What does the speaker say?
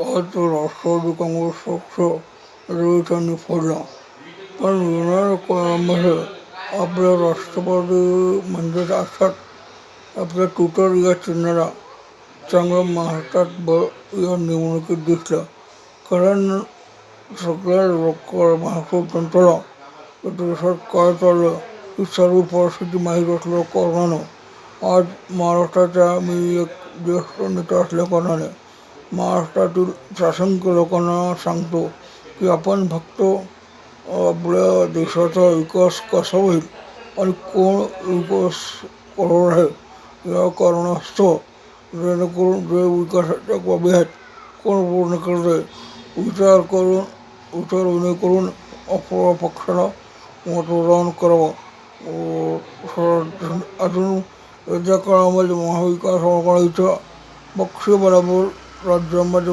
आज राष्ट्रवादी काँग्रेस पक्ष रविकांनी फोडला, पण येणाऱ्या काळामध्ये आपल्या राष्ट्रवादी म्हणजेच अर्थात आपल्या ट्विटर या चिन्हाला चांगलं महाराष्ट्रात बळ या निवडणुकीत दिसलं. कारण सगळ्या लोक महाराष्ट्र जनतेला देशात काय चाललं ही सर्व परिस्थिती माहीत असल्या कारणानं आज महाराष्ट्राच्या मी एक ज्येष्ठ नेता असल्या कारणाने महाराष्ट्रातील असंख्य लोकांना सांगतो की आपण फक्त आपल्या देशाचा विकास कसा होईल आणि कोण विकास करणार आहे या कारणास्तव जेणेकरून जे विकासाच्या बाबी आहेत कोण पूर्ण करते विचार करून आपल्या पक्षाला मतदान करावं. अजून येत्या काळामध्ये महाविकास आघाडीच्या पक्षबळावर राज्यामध्ये